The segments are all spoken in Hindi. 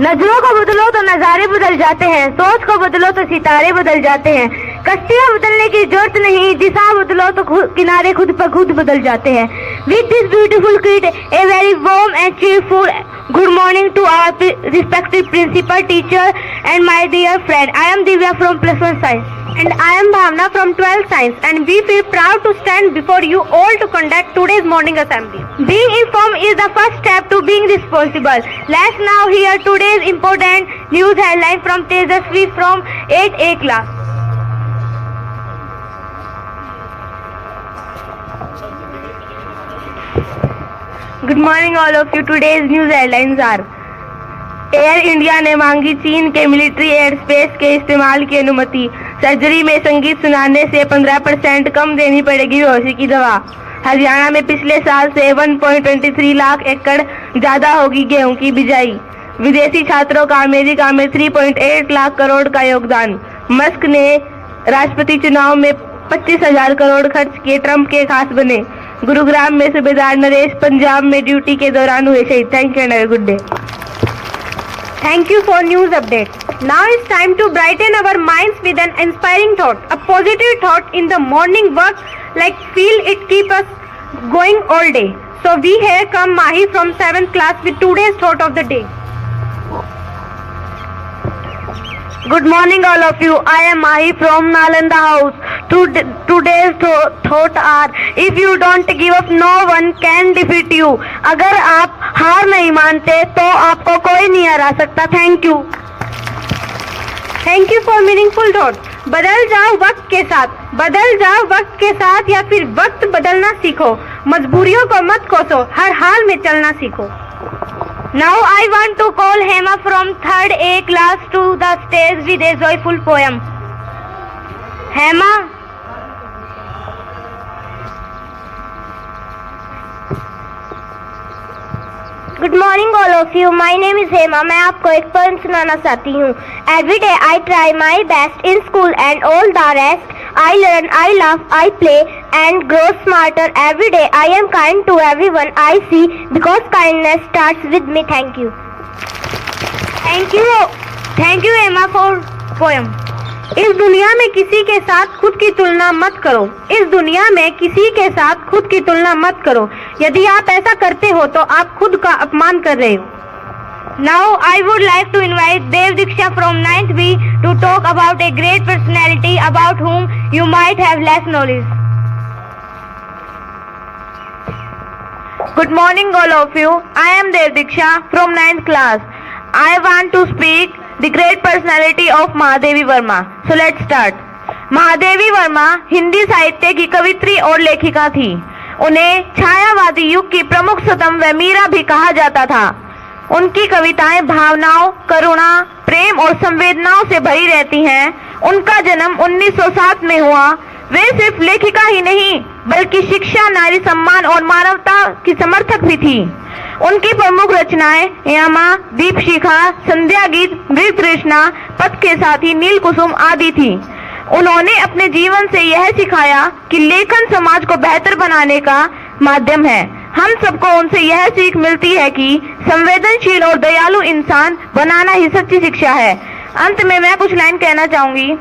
नजरों को बदलो तो नजारे बदल जाते हैं, सोच को बदलो तो सितारे बदल जाते हैं। कश्तियां बदलने की जरूरत नहीं, दिशा बदलो तो किनारे खुद पर खुद बदल जाते हैं। With this beautiful creed a very warm and cheerful good morning to our respected principal, teacher and my dear friend. I am Divya from +1 Science. And I am Bhavna from 12th Science, and we feel proud to stand before you all to conduct today's morning assembly. Being informed is the first step to being responsible. Let's now hear today's important news headline from Tejasvi from 8A class. Good morning all of you. Today's news headlines are: air India ने मांगी चीन के मिलिट्री एयर स्पेस के इस्तेमाल की अनुमति। सर्जरी में संगीत सुनाने से 15% कम देनी पड़ेगी बेहोशी की दवा। हरियाणा में पिछले साल से 1.23 लाख एकड़ ज्यादा होगी गेहूं की बिजाई। विदेशी छात्रों का अमेरिका में 3.8 लाख करोड़ का योगदान। मस्क ने राष्ट्रपति चुनाव में 25,000 करोड़ खर्च किए, ट्रंप के खास बने। गुरुग्राम में सूबेदार नरेश पंजाब में ड्यूटी के दौरान हुए शहीद। Thank you and have a good day. Thank you for news update. Now it's time to brighten our minds with an inspiring thought, a positive thought in the morning work, like feel it keep us going all day. So we here come Mahi from 7th class with today's thought of the day. Good morning all of you. I am Mahi from Nalanda House. Today's thought are: if you don't give up, no one can defeat you. अगर आप हार नहीं मानते तो आपको कोई नहीं हरा सकता। Thank you. Thank you for meaningful thought. बदल जाओ वक्त के साथ, बदल जाओ वक्त के साथ, या फिर वक्त बदलना सीखो। मजबूरियों को मत कोसो, हर हाल में चलना सीखो। Now I want to call Hema from 3rd A class to the stage with a joyful poem. Hema. Good morning all of you. My name is Hema. मैं आपको एक पोएम सुनाना चाहती हूँ। Every day I try my best in school and all the rest. I learn, I laugh, I play and grow smarter every day. I am kind to everyone I see because kindness starts with me. Thank you. Thank you Hema for poem. इस दुनिया में किसी के साथ खुद की तुलना मत करो। इस दुनिया में किसी के साथ खुद की तुलना मत करो। यदि आप ऐसा करते हो तो आप खुद का अपमान कर रहे हो। Now I would like to invite Dev Diksha from 9th B to talk about a great personality about whom you might have less knowledge. Good morning all of you. I am Dev Diksha from 9th class. I want to speak the great personality of Mahadevi Verma. So let's start. Mahadevi Verma Hindi साहित्य की कवित्री और लेखिका थी। उन्हें छायावादी युग की प्रमुख सतम व मीरा भी कहा जाता था। उनकी कविताएं भावनाओं, करुणा, प्रेम और संवेदनाओं से भरी रहती हैं। उनका जन्म 1907 में हुआ। वे सिर्फ लेखिका ही नहीं बल्कि शिक्षा, नारी सम्मान और मानवता की समर्थक भी थी। उनकी प्रमुख रचनाएं यमा, दीपशिखा, संध्या गीत, मृत तृष्णा, पथ के साथी, नील कुसुम आदि थी। उन्होंने अपने जीवन से यह सिखाया कि लेखन समाज को बेहतर बनाने का माध्यम है। हम सबको उनसे यह सीख मिलती है कि संवेदनशील और दयालु इंसान बनाना ही सच्ची शिक्षा है। अंत में मैं कुछ लाइन कहना चाहूंगी।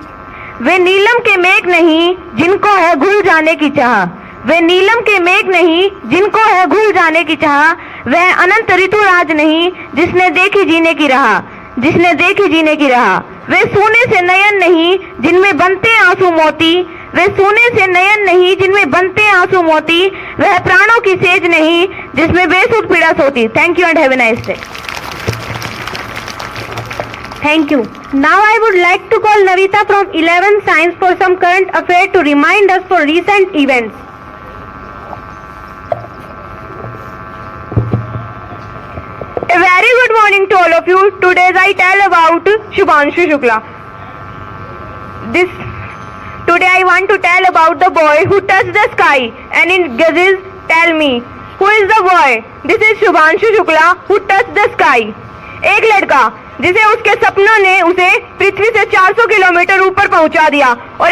वे नीलम के मेघ नहीं जिनको है घुल जाने की चाह, वे नीलम के मेघ नहीं जिनको है घुल जाने की चाह, वह अनंत ऋतुराज नहीं जिसने देखी जीने की राह, जिसने देखी जीने की राह। वे सोने से नयन नहीं जिनमें बनते आंसू मोती, वे सोने से नयन नहीं जिनमें बनते आंसू मोती, वह प्राणों की सेज नहीं जिसमें बेसुध पीड़ा सोती। Thank you and have a nice day. Thank you. Now I would like to call Navita from 11th Science for some current affair to remind us for recent events. A very good morning to all of you. Today I tell about Shubhanshu Shukla. Today I want to tell about the boy who touched the sky and in guesses tell me who is the boy? This is Shubhanshu Shukla who touched the sky. एक लड़का जिसे उसके सपनों ने उसे पृथ्वी से 400 किलोमीटर ऊपर पहुंचा दिया और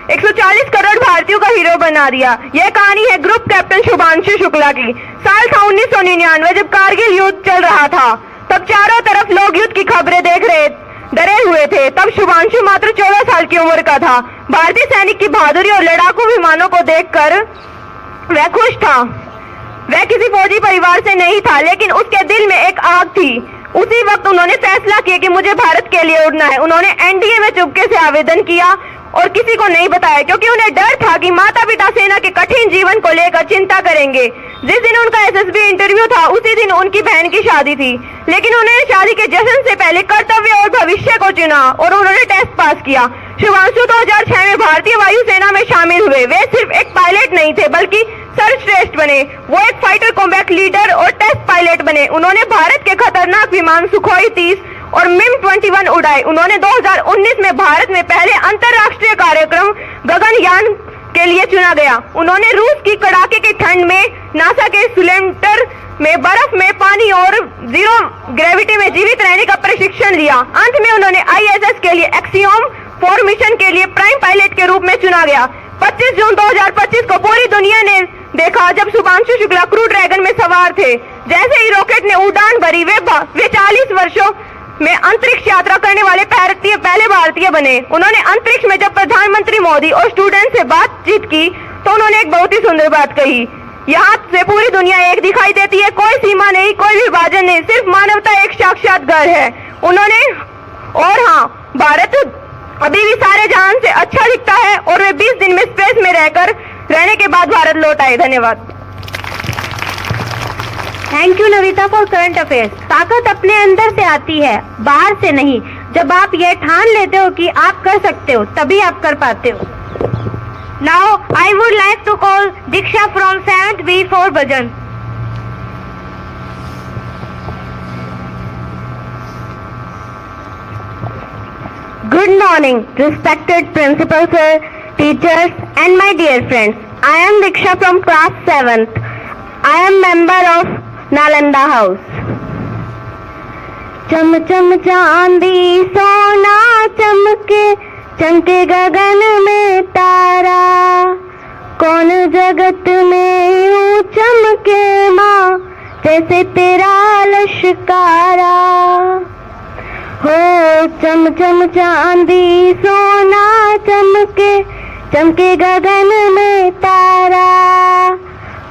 140 करोड़ भारतीयों का हीरो बना दिया। यह कहानी है ग्रुप कैप्टन शुभांशु शुक्ला की। साल था 1999 जब कारगिल युद्ध चल रहा था। तब चारों तरफ लोग युद्ध की खबरें देख रहे डरे हुए थे। तब शुभांशु मात्र 14 साल की उम्र का था। भारतीय सैनिक की बहादुरी और लड़ाकू विमानों को देखकर वह खुश था। वह किसी फौजी परिवार से नहीं था, लेकिन उसके दिल में एक आग थी। उसी वक्त उन्होंने फैसला किया कि मुझे भारत के लिए उड़ना है। उन्होंने एनडीए में चुपके से आवेदन किया और किसी को नहीं बताया, क्योंकि उन्हें डर था कि माता पिता सेना के कठिन जीवन को लेकर चिंता करेंगे। जिस दिन उनका एसएसबी इंटरव्यू था उसी दिन उनकी बहन की शादी थी, लेकिन उन्होंने शादी के जश्न से पहले कर्तव्य और भविष्य को चुना और उन्होंने टेस्ट पास किया। शुभांशु 2006 में भारतीय वायुसेना में शामिल हुए। वे सिर्फ एक पायलट नहीं थे बल्कि सर्वश्रेष्ठ बने। वो एक फाइटर कॉम्बैट लीडर और टेस्ट पायलट बने। उन्होंने भारत के खतरनाक विमान सुखोई 30 और MiG-21 उड़ाए। उन्होंने 2019 में भारत में पहले अंतरराष्ट्रीय कार्यक्रम गगनयान के लिए चुना गया। उन्होंने रूस की कड़ाके की ठंड में नासा के सिलेंडर में बर्फ में पानी और जीरो ग्रेविटी में जीवित रहने का प्रशिक्षण लिया। अंत में उन्होंने ISS के लिए एक्सियोम 4 मिशन के लिए प्राइम पायलट के रूप में चुना गया। 25 जून 2025 को पूरी दुनिया ने देखा जब शुभांशु शुक्ला क्रू ड्रैगन में सवार थे। जैसे ही रॉकेट ने उड़ान भरी वे 40 वर्षों में अंतरिक्ष यात्रा करने वाले पहले भारतीय बने। उन्होंने अंतरिक्ष में जब प्रधानमंत्री मोदी और स्टूडेंट से बातचीत की तो उन्होंने एक बहुत ही सुंदर बात कही, यहाँ से पूरी दुनिया एक दिखाई देती है, कोई सीमा नहीं, कोई विभाजन नहीं, सिर्फ मानवता एक साक्षात घर है। उन्होंने और हाँ, भारत अभी भी सारे जहां से अच्छा दिखता है और वे 20 दिन में स्पेस में रहने के बाद भारत लौट आए। धन्यवाद। Thank you Navita for current affairs. ताकत अपने अंदर से आती है, बाहर से नहीं। जब आप यह ठान लेते हो कि आप कर सकते हो, तभी आप कर पाते हो। Now I would like to call Diksha from 7th B for bhajan. Good morning, respected principal sir, teachers and my dear friends. I am Diksha from class 7th. I am member of Nalanda House. चम चम चांदी सोना चमके, चमके गगन में तारा। कौन जगत में यूं चमके माँ, जैसे तेरा लश्कारा। हो चम चम चांदी सोना चमके, चमके गगन में तारा।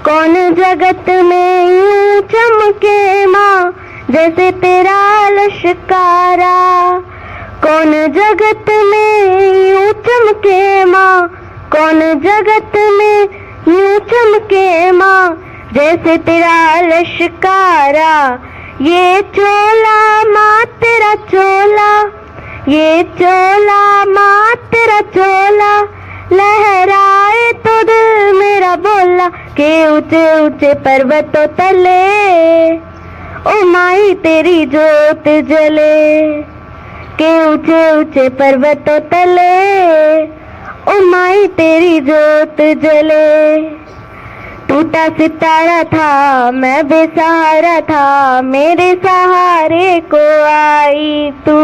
कौन जगत में यूं चमके माँ, जैसे तेरा लश्कारा। कौन जगत में यूं चमके माँ, कौन जगत में यूं चमके माँ, जैसे तेरा लश्कारा। ये चोला माँ तेरा चोला, ये चोला माँ तेरा चोला। लहराए तो दिल मेरा बोला के ऊंचे ऊंचे पर्वतों तले। ओ माई तेरी जोत जले, के ऊंचे ऊंचे पर्वतों तले। ओ माई तेरी जोत जले। टूटा सितारा था मैं बेसहारा था, मेरे सहारे को आई तू।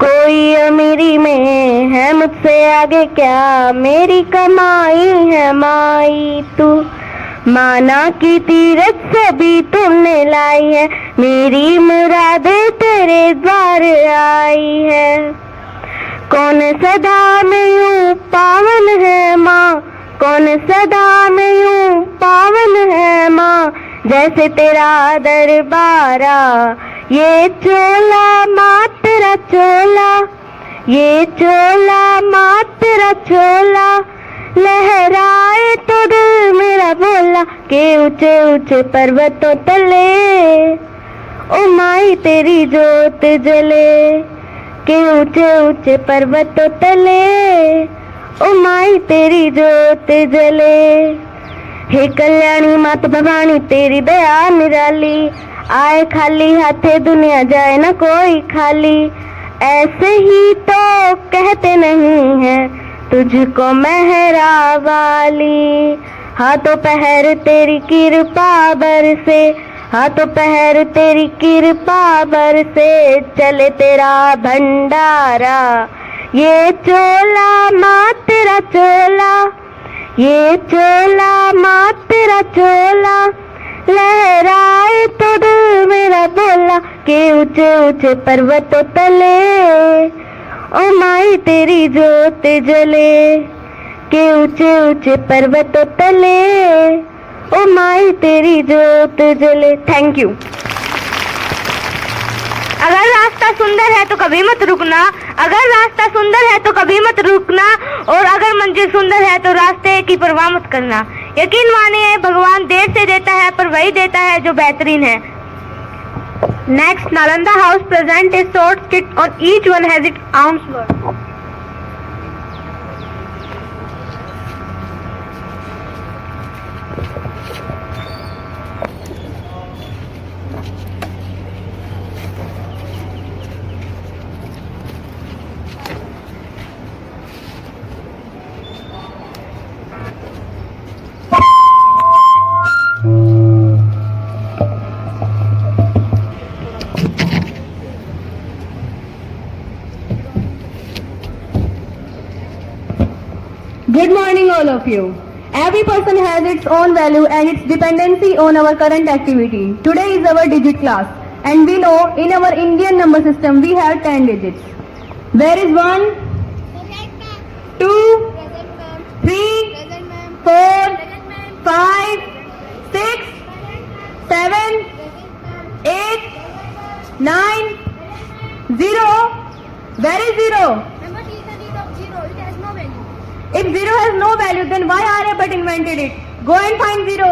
कोई अमीरी में है मुझसे आगे क्या, मेरी कमाई है माई तू। माना की तीरथ से भी तुमने लाई है, मेरी मुरादें तेरे द्वार आई है। कौन सदा में यूं पावन है माँ, कौन सदा में यूं पावन है माँ, जैसे तेरा दरबारा। ये चोला माँ तेरा चोला, ये चोला माँ तेरा चोला। लहराए तो दिल मेरा बोला के ऊंचे ऊंचे पर्वतों तले। ओ माई तेरी जोत जले, के ऊंचे ऊंचे पर्वतों तले। ओ माई तेरी जोत जले। हे कल्याणी माता भवानी तेरी दया निराली, आए खाली हाथे दुनिया जाए न कोई खाली। ऐसे ही तो कहते नहीं हैं तुझको मेहरा वाली, हाथों पहर तेरी कृपा बरसे, हाथों पहर तेरी कृपा बरसे, चले तेरा भंडारा। ये चोला माँ तेरा चोला, ये चोला माँ तेरा चोला, लहराए तो दिल मेरा बोला के ऊंचे ऊंचे पर्वतों तले, ओ माई तेरी जोत जले, के ऊंचे ऊंचे पर्वतों तले, ओ माई तेरी जोत जले। Thank you. अगर रास्ता सुंदर है तो कभी मत रुकना, अगर रास्ता सुंदर है तो कभी मत रुकना, और अगर मंजिल सुंदर है तो रास्ते की परवाह मत करना। यकीन मानिए भगवान देर से देता है पर वही देता है जो बेहतरीन है। Next, Nalanda house present a short skit on each one has its own word. Good morning, all of you. Every person has its own value and its dependency on our current activity. Today is our digit class, and we know in our Indian number system we have 10 digits. There is 1, 2, 3, 4, 5, 6, 7, 8, 9, 0. Where is 0? Remember, T is the digit of 0. It has no value. If 0 has no value, then why Aryabhat invented it? Go and find 0.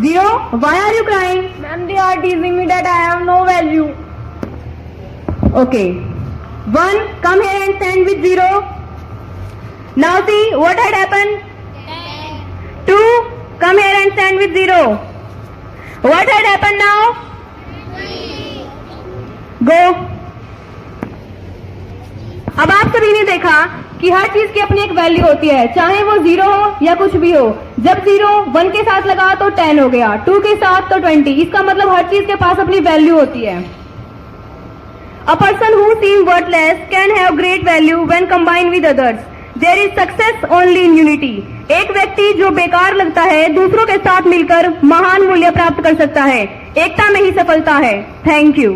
Zero? Why are you crying? Ma'am, they are teasing me that I have no value. Okay. 1, come here and stand with 0. Now see what had happened. 2, come here and stand with 0. What had happened now? Go. अब आप सभी ने देखा कि हर चीज की अपनी एक वैल्यू होती है, चाहे वो 0 हो या कुछ भी हो। जब 0 1 के साथ लगा तो 10 हो गया, 2 के साथ तो 20। इसका मतलब हर चीज के पास अपनी वैल्यू होती है। A person who seems worthless can have great value when combined with others. There is success only in unity. एक व्यक्ति जो बेकार लगता है दूसरों के साथ मिलकर महान मूल्य प्राप्त कर सकता है। एकता में ही सफलता है। Thank you.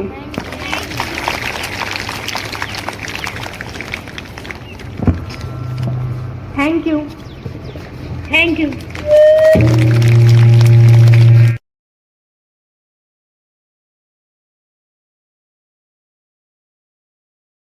Thank you.